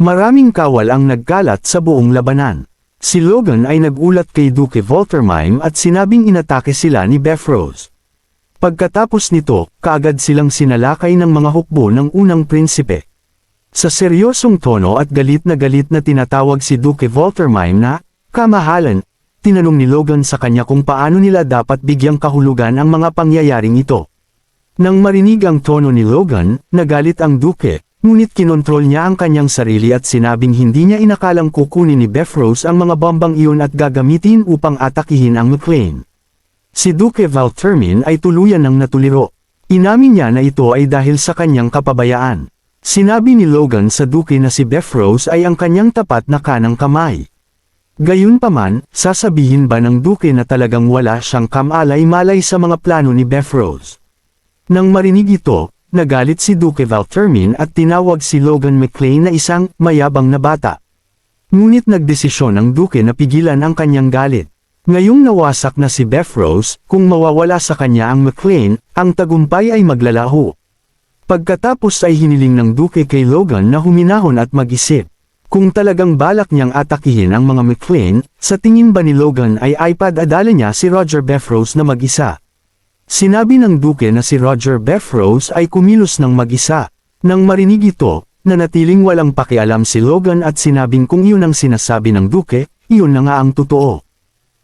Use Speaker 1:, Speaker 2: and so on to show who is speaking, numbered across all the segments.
Speaker 1: Maraming kawal ang nagkalat sa buong labanan. Si Logan ay nagulat kay Duke Voltermine at sinabing inatake sila ni Beffrose. Pagkatapos nito, kaagad silang sinalakay ng mga hukbo ng unang prinsipe. Sa seryosong tono at galit na tinatawag si Duke Voltermine na, "Kamahalan," tinanong ni Logan sa kanya kung paano nila dapat bigyang kahulugan ang mga pangyayaring ito. Nang marinig ang tono ni Logan, nagalit ang Duke, ngunit kinontrol niya ang kanyang sarili at sinabing hindi niya inakalang kukunin ni Beffrose ang mga bombang iyon at gagamitin upang atakihin ang McLean. Si Duke Voltermine ay tuluyan ng natuliro. Inamin niya na ito ay dahil sa kanyang kapabayaan. Sinabi ni Logan sa Duke na si Beffrose ay ang kanyang tapat na kanang kamay. Gayunpaman, sasabihin ba ng Duke na talagang wala siyang kamalay-malay sa mga plano ni Beffrose? Nang marinig ito, nagalit si Duke Voltermine at tinawag si Logan McLean na isang mayabang na bata. Ngunit nagdesisyon ang Duke na pigilan ang kanyang galit. Ngayong nawasak na si Beffrose, kung mawawala sa kanya ang McLean, ang tagumpay ay maglalaho. Pagkatapos ay hiniling ng Duke kay Logan na huminahon at mag-isip. Kung talagang balak niyang atakihin ang mga McLean, sa tingin ba ni Logan ay ipadadala niya si Roger Beffrose na mag-isa? Sinabi ng Duke na si Roger Beffrose ay kumilos ng mag-isa. Nang marinig ito, nanatiling walang pakialam si Logan at sinabing kung iyon ang sinasabi ng Duke, iyon na nga ang totoo.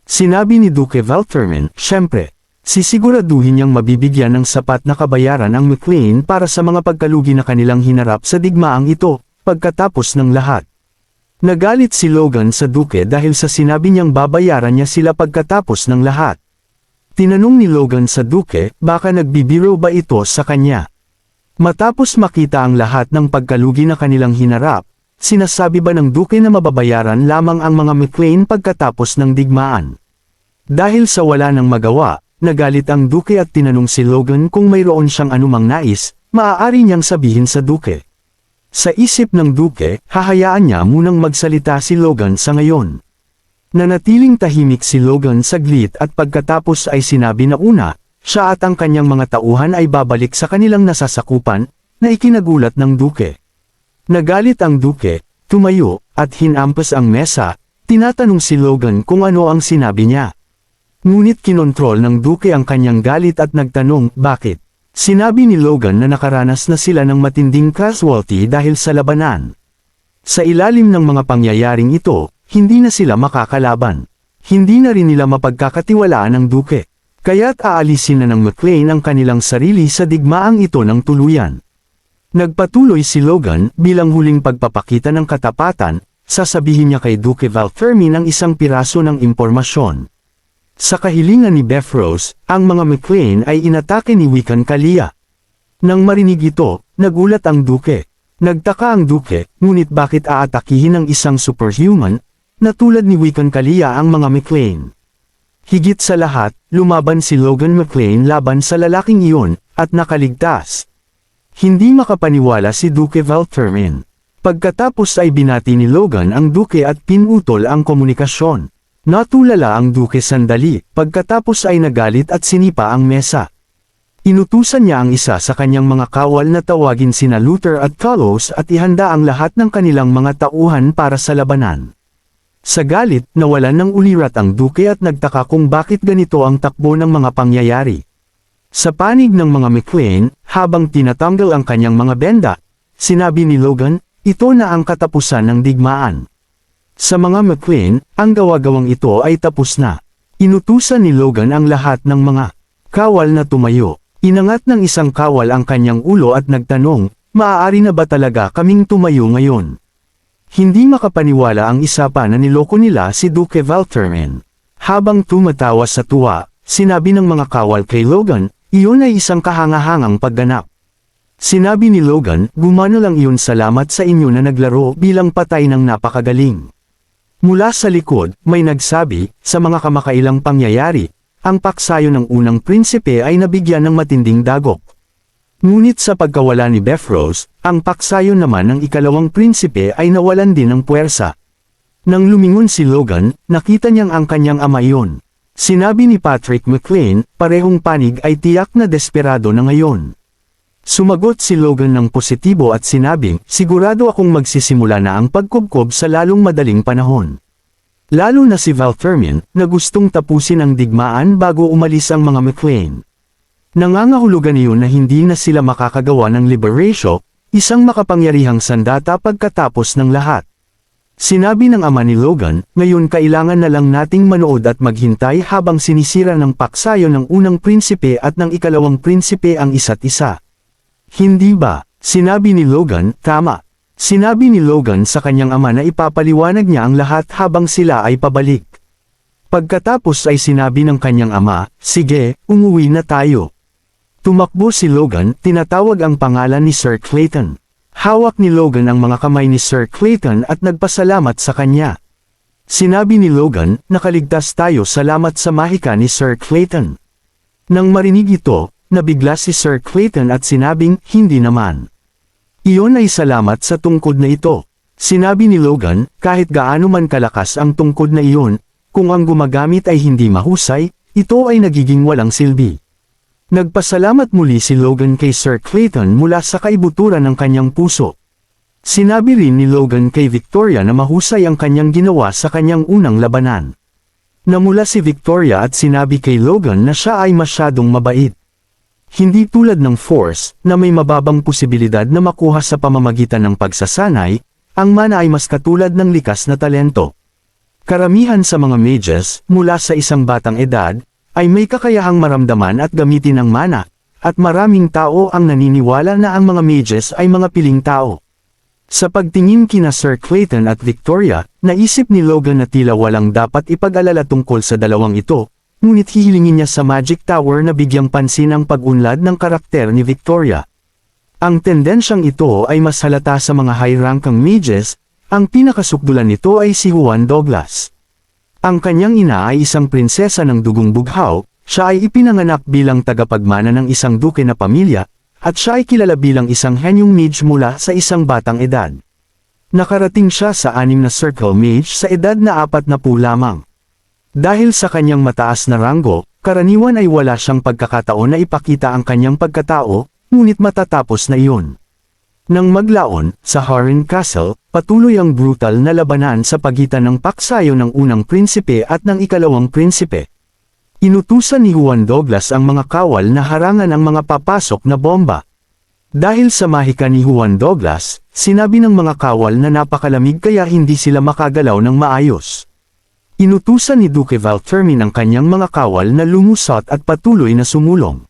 Speaker 1: Sinabi ni Duke Voltermine, "Siyempre, sisiguraduhin niyang mabibigyan ng sapat na kabayaran ang McLean para sa mga pagkalugi na kanilang hinarap sa digmaang ito, pagkatapos ng lahat." Nagalit si Logan sa Duke dahil sa sinabi niyang babayaran niya sila pagkatapos ng lahat. Tinanong ni Logan sa Duke, baka nagbibiro ba ito sa kanya? Matapos makita ang lahat ng pagkalugi na kanilang hinarap, sinasabi ba ng Duke na mababayaran lamang ang mga McLean pagkatapos ng digmaan? Dahil sa wala nang magawa, nagalit ang Duke at tinanong si Logan kung mayroon siyang anumang nais, maaari niyang sabihin sa Duke. Sa isip ng Duke, hahayaan niya munang magsalita si Logan sa ngayon. Nanatiling tahimik si Logan saglit at pagkatapos ay sinabi na una, siya at ang kanyang mga tauhan ay babalik sa kanilang nasasakupan, na ikinagulat ng Duke. Nagalit ang Duke, tumayo, at hinampas ang mesa, tinatanong si Logan kung ano ang sinabi niya. Ngunit kinontrol ng Duke ang kanyang galit at nagtanong, bakit? Sinabi ni Logan na nakaranas na sila ng matinding casualty dahil sa labanan. Sa ilalim ng mga pangyayaring ito, hindi na sila makakalaban. Hindi na rin nila mapagkakatiwalaan ng Duke. Kaya't aalisin na ng McLean ang kanilang sarili sa digmaang ito ng tuluyan. Nagpatuloy si Logan bilang huling pagpapakita ng katapatan, sasabihin niya kay Duke Voltermine ang isang piraso ng impormasyon. Sa kahilingan ni Beffrose, ang mga McLean ay inatake ni Wiccan Kalia. Nang marinig ito, nagulat ang Duke. Nagtaka ang Duke, ngunit bakit aatakihin ng isang superhuman, na tulad ni Wiccan Kalia ang mga McLean? Higit sa lahat, lumaban si Logan McLean laban sa lalaking iyon, at nakaligtas. Hindi makapaniwala si Duke Voltermine. Pagkatapos ay binati ni Logan ang Duke at pinutol ang komunikasyon. Natulala ang Duke sandali, pagkatapos ay nagalit at sinipa ang mesa. Inutusan niya ang isa sa kanyang mga kawal na tawagin sina Luther at Carlos at ihanda ang lahat ng kanilang mga tauhan para sa labanan. Sa galit, nawalan ng ulirat ang Duke at nagtaka kung bakit ganito ang takbo ng mga pangyayari. Sa panig ng mga McLean, habang tinatanggal ang kanyang mga benda, sinabi ni Logan, ito na ang katapusan ng digmaan. Sa mga McLean, ang gawa-gawang ito ay tapos na. Inutusan ni Logan ang lahat ng mga kawal na tumayo. Inangat ng isang kawal ang kanyang ulo at nagtanong, maaari na ba talaga kaming tumayo ngayon? Hindi makapaniwala ang isa pa na niloko nila si Duke Voltermine. Habang tumatawa sa tuwa, sinabi ng mga kawal kay Logan, iyon ay isang kahangahangang pagganap. Sinabi ni Logan, gumano lang iyon, salamat sa inyo na naglaro bilang patay ng napakagaling. Mula sa likod, may nagsabi, sa mga kamakailang pangyayari, ang paksayo ng unang prinsipe ay nabigyan ng matinding dagok. Ngunit sa pagkawala ni Beffrose, ang paksayo naman ng ikalawang prinsipe ay nawalan din ng puwersa. Nang lumingon si Logan, nakita niyang ang kanyang ama iyon. Sinabi ni Patrick McLean, parehong panig ay tiyak na desperado na ngayon. Sumagot si Logan ng positibo at sinabing, sigurado akong magsisimula na ang pagkubkob sa lalong madaling panahon. Lalo na si Valtermin, na gustong tapusin ang digmaan bago umalis ang mga McLean. Nangangahulugan iyon na hindi na sila makakagawa ng Liberatio, isang makapangyarihang sandata pagkatapos ng lahat. Sinabi ng ama ni Logan, ngayon kailangan na lang nating manood at maghintay habang sinisira ng paksayo ng unang prinsipe at ng ikalawang prinsipe ang isa't isa. Hindi ba? Sinabi ni Logan, tama. Sinabi ni Logan sa kanyang ama na ipapaliwanag niya ang lahat habang sila ay pabalik. Pagkatapos ay sinabi ng kanyang ama, sige, umuwi na tayo. Tumakbo si Logan, tinatawag ang pangalan ni Sir Clayton. Hawak ni Logan ang mga kamay ni Sir Clayton at nagpasalamat sa kanya. Sinabi ni Logan, nakaligtas tayo salamat sa mahika ni Sir Clayton. Nang marinig ito, nabigla si Sir Clayton at sinabing, hindi naman. Iyon ay salamat sa tungkod na ito. Sinabi ni Logan, kahit gaano man kalakas ang tungkod na iyon, kung ang gumagamit ay hindi mahusay, ito ay nagiging walang silbi. Nagpasalamat muli si Logan kay Sir Clayton mula sa kaibuturan ng kanyang puso. Sinabi rin ni Logan kay Victoria na mahusay ang kanyang ginawa sa kanyang unang labanan. Namula si Victoria at sinabi kay Logan na siya ay masyadong mabait. Hindi tulad ng Force, na may mababang posibilidad na makuha sa pamamagitan ng pagsasanay, ang mana ay mas katulad ng likas na talento. Karamihan sa mga mages, mula sa isang batang edad, ay may kakayahang maramdaman at gamitin ang mana, at maraming tao ang naniniwala na ang mga mages ay mga piling tao. Sa pagtingin kina Sir Clayton at Victoria, naisip ni Logan na tila walang dapat ipag-alala tungkol sa dalawang ito, ngunit hihilingin niya sa Magic Tower na bigyang pansin ang pag-unlad ng karakter ni Victoria. Ang tendensyang ito ay mas halata sa mga high-rankang mages, ang pinakasukdulan nito ay si Juan Douglas. Ang kanyang ina ay isang prinsesa ng dugong bughaw, siya ay ipinanganak bilang tagapagmana ng isang duke na pamilya, at siya ay kilala bilang isang henyong mage mula sa isang batang edad. Nakarating siya sa 6 na circle mage sa edad na 40 lamang. Dahil sa kanyang mataas na ranggo, karaniwan ay wala siyang pagkakataon na ipakita ang kanyang pagkatao, ngunit matatapos na iyon. Nang maglaon, sa Harren Castle, patuloy ang brutal na labanan sa pagitan ng paksayo ng unang prinsipe at ng ikalawang prinsipe. Inutusan ni Juan Douglas ang mga kawal na harangan ang mga papasok na bomba. Dahil sa mahika ni Juan Douglas, sinabi ng mga kawal na napakalamig kaya hindi sila makagalaw ng maayos. Inutusan ni Duke Valtermin ang kanyang mga kawal na lumusot at patuloy na sumulong.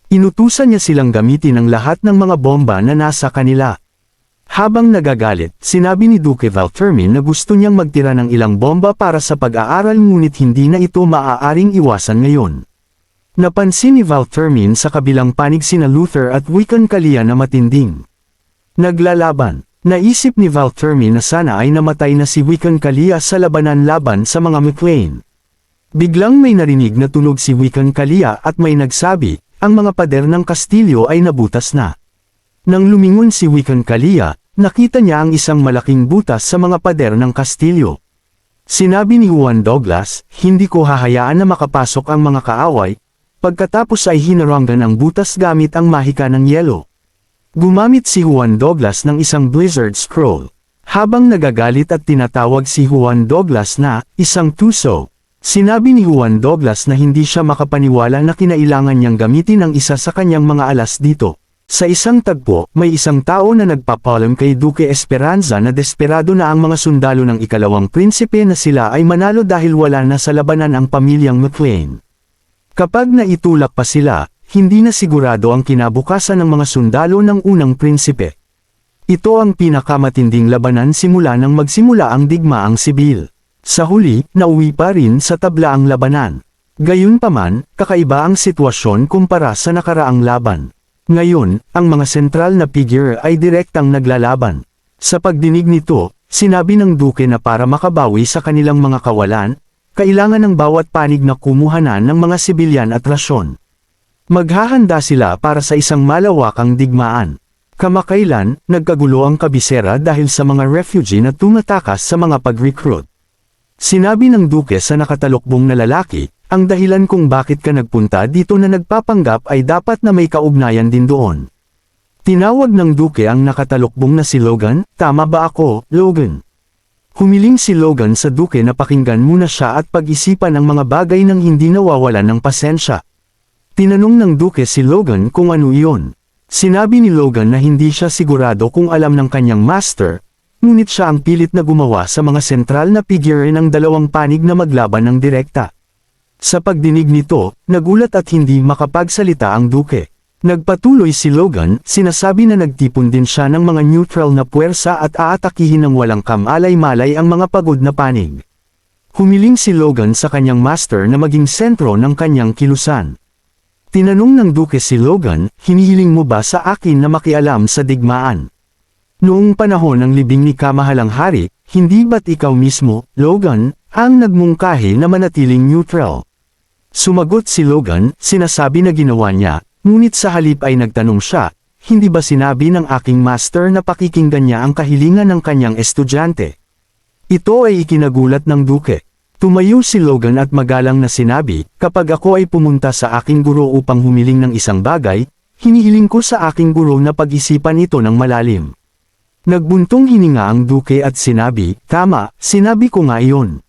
Speaker 1: Inutusan niya silang gamitin ang lahat ng mga bomba na nasa kanila. Habang nagagalit, sinabi ni Duke Valtermin na gusto niyang magtira ng ilang bomba para sa pag-aaral ngunit hindi na ito maaaring iwasan ngayon. Napansin ni Valtermin sa kabilang panig sina Luther at Wiccan Kalia na matinding naglalaban. Naisip ni Valtermin na sana ay namatay na si Wiccan Kalia sa labanan laban sa mga McLean. Biglang may narinig na tunog si Wiccan Kalia at may nagsabi, ang mga pader ng kastilyo ay nabutas na. Nang lumingon si Wiccan Kalia, nakita niya ang isang malaking butas sa mga pader ng kastilyo. Sinabi ni Juan Douglas, hindi ko hahayaan na makapasok ang mga kaaway, pagkatapos ay hinaranggan ang butas gamit ang mahika ng yelo. Gumamit si Juan Douglas ng isang Blizzard Scroll. Habang nagagalit at tinatawag si Juan Douglas na isang tuso, sinabi ni Juan Douglas na hindi siya makapaniwala na kinailangan niyang gamitin ang isa sa kanyang mga alas dito. Sa isang tagpo, may isang tao na nagpapalam kay Duke Esperanza na desperado na ang mga sundalo ng ikalawang prinsipe na sila ay manalo dahil wala na sa labanan ang pamilyang McLean. Kapag naitulak pa sila, hindi na sigurado ang kinabukasan ng mga sundalo ng unang prinsipe. Ito ang pinakamatinding labanan simula nang magsimula ang digmaang sibil. Sa huli, nauwi pa rin sa tabla ang labanan. Gayunpaman, kakaiba ang sitwasyon kumpara sa nakaraang laban. Ngayon, ang mga sentral na figure ay direktang naglalaban. Sa pagdinig nito, sinabi ng Duke na para makabawi sa kanilang mga kawalan, kailangan ng bawat panig na kumuhanan ng mga sibilyan at rasyon. Maghahanda sila para sa isang malawakang digmaan. Kamakailan, nagkagulo ang kabisera dahil sa mga refugee na tumatakas sa mga pag-recruit. Sinabi ng Duke sa nakatalukbong na lalaki, ang dahilan kung bakit ka nagpunta dito na nagpapanggap ay dapat na may kaugnayan din doon. Tinawag ng Duke ang nakatalukbong na si Logan, "Tama ba ako, Logan?" Humiling si Logan sa Duke na pakinggan muna siya at pag-isipan ang mga bagay nang hindi nawawalan ng pasensya. Tinanong ng Duke si Logan kung ano iyon. Sinabi ni Logan na hindi siya sigurado kung alam ng kanyang master, ngunit siya ang pilit na gumawa sa mga sentral na figure ng dalawang panig na maglaban ng direkta. Sa pagdinig nito, nagulat at hindi makapagsalita ang Duke. Nagpatuloy si Logan, sinasabi na nagtipon din siya ng mga neutral na puwersa at aatakihin ng walang kamalay-malay ang mga pagod na panig. Humiling si Logan sa kanyang master na maging sentro ng kanyang kilusan. Tinanong ng Duke si Logan, "Hinihiling mo ba sa akin na makialam sa digmaan?" Noong panahon ng libing ni Kamahalang Hari, hindi ba't ikaw mismo, Logan, ang nagmungkahi na manatiling neutral? Sumagot si Logan, sinasabi na ginawa niya, ngunit sa halip ay nagtanong siya, "Hindi ba sinabi ng aking master na pakikinggan niya ang kahilingan ng kanyang estudyante?" Ito ay ikinagulat ng Duke. Tumayo si Logan at magalang na sinabi, "Kapag ako ay pumunta sa aking guro upang humiling ng isang bagay, hinihiling ko sa aking guro na pag-isipan ito ng malalim." Nagbuntong hininga ang Duke at sinabi, "Tama, sinabi ko nga iyon."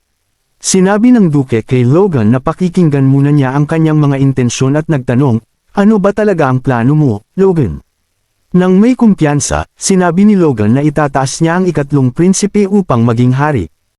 Speaker 1: Sinabi ng Duke kay Logan na pakikinggan muna niya ang kanyang mga intensyon at nagtanong, "Ano ba talaga ang plano mo, Logan?" Nang may kumpiyansa, sinabi ni Logan na itataas niya ang ikatlong prinsipe upang maging hari.